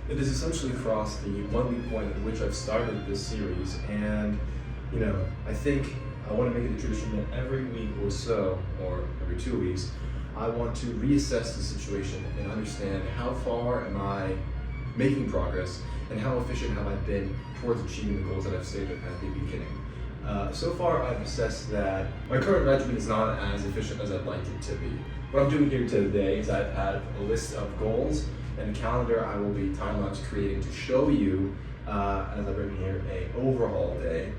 It is essentially across the 1 week point at which I've started this series, and I think I want to make it a tradition that every week or so, or every 2 weeks, I want to reassess the situation and understand how far am I making progress and how efficient have I been towards achieving the goals that I've stated at the beginning. So far, I've assessed that my current regimen is not as efficient as I'd like it to be. What I'm doing here today is I've had a list of goals and a calendar I will be time-lapse creating to show you, as I bring here, a overhaul day,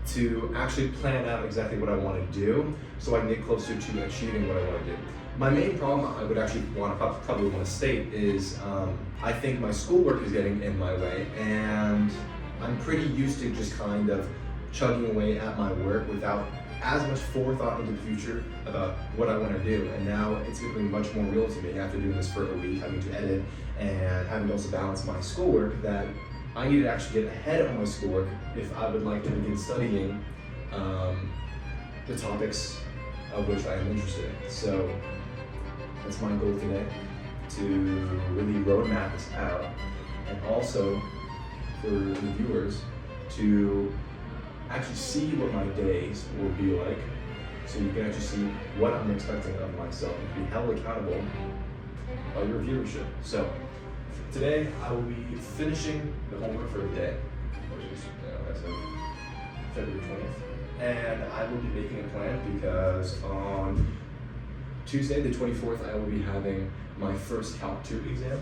to actually plan out exactly what I want to do so I can get closer to achieving what I want to do. My main problem I would actually probably want to state is I think my schoolwork is getting in my way, and I'm pretty used to just kind of chugging away at my work without as much forethought into the future about what I want to do. And now it's becoming much more real to me after doing this for a week, having to edit and having to also balance my schoolwork, that I need to actually get ahead on my schoolwork if I would like to begin studying the topics of which I am interested in. So that's my goal today, to really roadmap this out, and also for the viewers to actually see what my days will be like, so you can actually see what I'm expecting of myself and be held accountable by your viewership. So today I will be finishing the homework for the day, which is as of February 20th, and I will be making a plan because on Tuesday the 24th I will be having my first Calc 2 exam.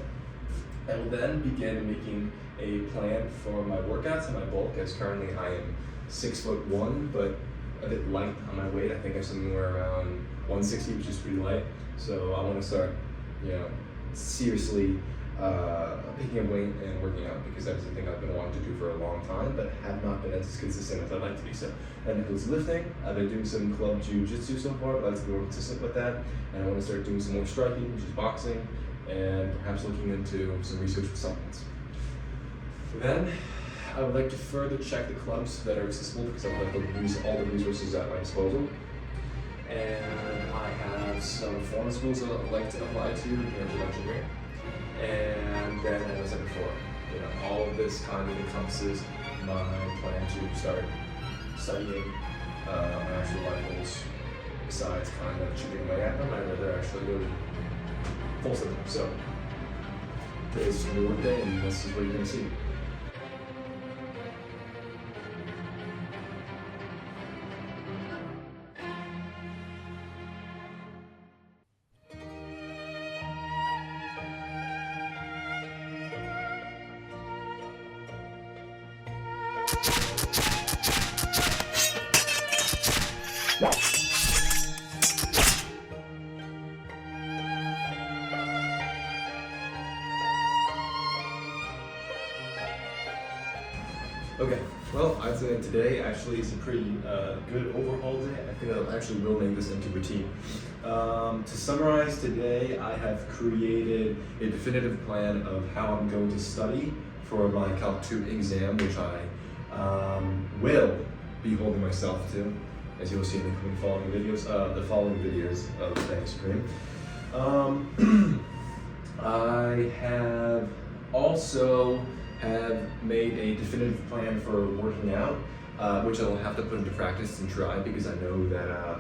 I will then begin making a plan for my workouts and my bulk, as currently I am 6'1", but a bit light on my weight. I think I'm somewhere around 160, which is pretty light. So I want to start, seriously picking up weight and working out, because that is the thing I've been wanting to do for a long time, but have not been as consistent as I'd like to be. So that includes lifting. I've been doing some club jiu-jitsu so far, but I'd like to be more consistent with that. And I want to start doing some more striking, which is boxing, and perhaps looking into some research with supplements. Then I would like to further check the clubs that are accessible, because I would like to use all the resources at my disposal. And I have some foreign schools that I'd like to apply to in engineering. And then, as I said before, all of this kind of encompasses my plan to start studying my actual life goals, besides kind of chipping away at them. I'd rather actually really force them. So today's a new work day, and this is what you're going to see. Okay, well, I'd say today actually is a pretty good overhaul day. I think I actually will make this into routine. To summarize, today I have created a definitive plan of how I'm going to study for my Calc 2 exam, which I will be holding myself to, as you'll see in the following videos of the thank screen. I have also made a definitive plan for working out, which I'll have to put into practice and try, because I know that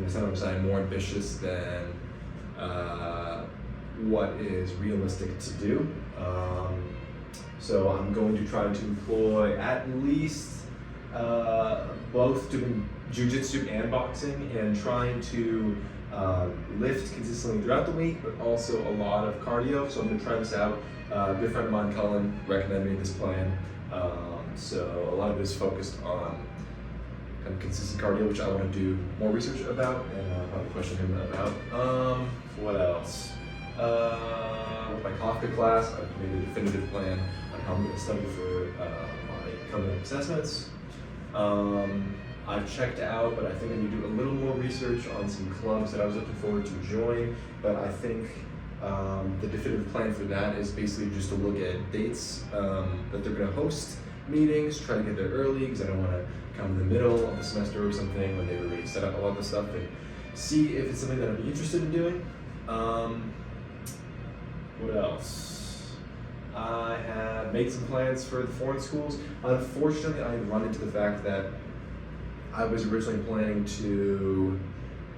sometimes I'm more ambitious than what is realistic to do. So I'm going to try to employ at least both doing jiu-jitsu and boxing, and trying to lift consistently throughout the week, but also a lot of cardio. So I'm going to try this out. A good friend of mine, Cullen, recommended me this plan. So a lot of it is focused on kind of consistent cardio, which I want to do more research about, and I'll probably question him about. What else? With my Kafka class, I've made a definitive plan on how I'm going to study for my coming assessments. I've checked out, but I think I need to do a little more research on some clubs that I was looking forward to join. But I think the definitive plan for that is basically just to look at dates that they're going to host meetings, try to get there early, because I don't want to come in the middle of the semester or something when they've already set up a lot of the stuff, and see if it's something that I'd be interested in doing. What else? I make some plans for the foreign schools. Unfortunately, I run into the fact that I was originally planning to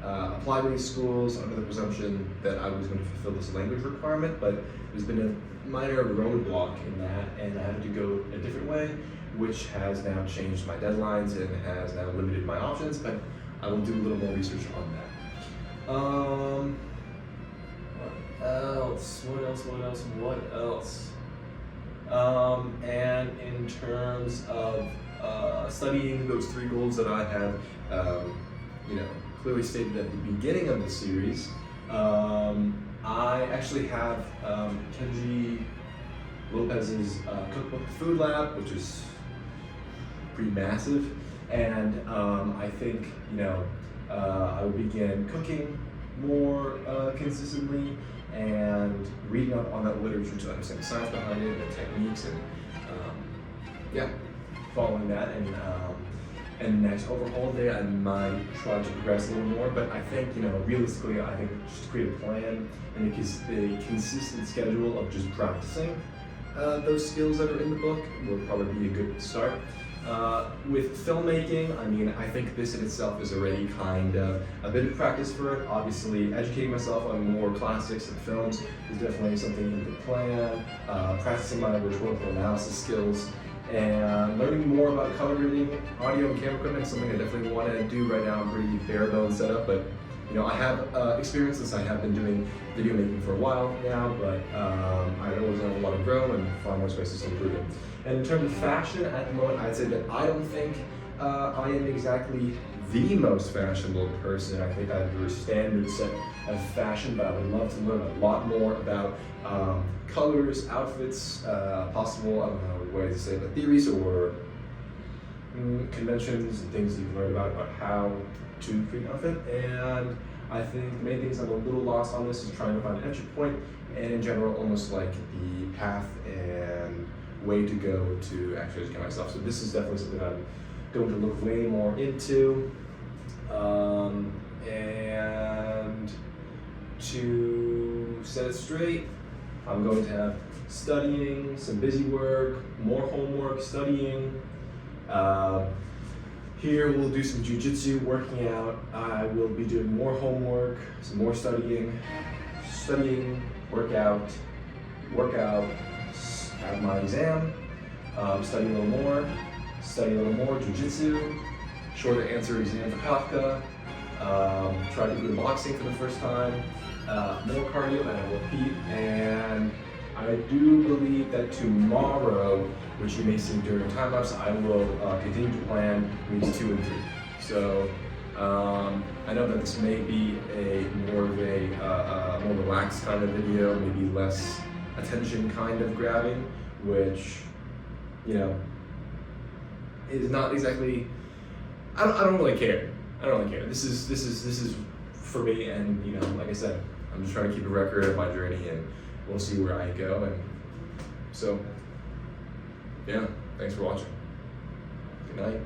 apply to these schools under the presumption that I was going to fulfill this language requirement, but there's been a minor roadblock in that, and I had to go a different way, which has now changed my deadlines and has now limited my options, but I will do a little more research on that. What else? And in terms of studying those 3 goals that I have, clearly stated at the beginning of the series, I actually have Kenji Lopez's cookbook, Food Lab, which is pretty massive, and I think I will begin cooking more consistently and reading up on that literature to understand the science behind it, the techniques, and following that. And next Overhaul day, I might try to progress a little more, but I think, realistically, I think just to create a plan and a consistent schedule of just practicing those skills that are in the book will probably be a good start. With filmmaking, I think this in itself is already kind of a bit of practice for it. Obviously, educating myself on more classics and films is definitely something in the plan. Practicing my rhetorical analysis skills and learning more about color grading, audio and camera equipment is something I definitely want to do right now. I'm pretty bare bones setup, but I have experience since I have been doing video making for a while now, but I always have a lot to grow and find more spaces to improve it. And in terms of fashion, at the moment, I'd say that I don't think I am exactly the most fashionable person. I think I have a very standard set of fashion, but I would love to learn a lot more about colors, outfits, possible, I don't know ways to say, but theories or conventions and things you can learn about how to create an outfit. And I think the main things I'm a little lost on this is trying to find an entry point, and in general, almost like the path and way to go to actually educate myself. So this is definitely something I'm going to look way more into. And to set it straight, I'm going to have studying, some busy work, more homework, studying. Here we'll do some jiu-jitsu, working out. I will be doing more homework, some more studying, workout, have my exam, study a little more, jiu-jitsu, shorter answer exam for Kafka, try to do boxing for the first time, more cardio, and I will repeat. And I do believe that tomorrow, which you may see during time lapse, I will continue to plan weeks 2 and 3. So I know that this may be more relaxed kind of video, maybe less attention kind of grabbing, which is not exactly. I don't really care. This is for me, and like I said, I'm just trying to keep a record of my journey, and we'll see where I go. And so, thanks for watching. Good night.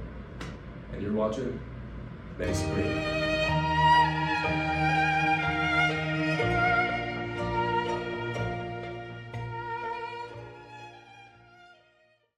And you're watching May Supreme.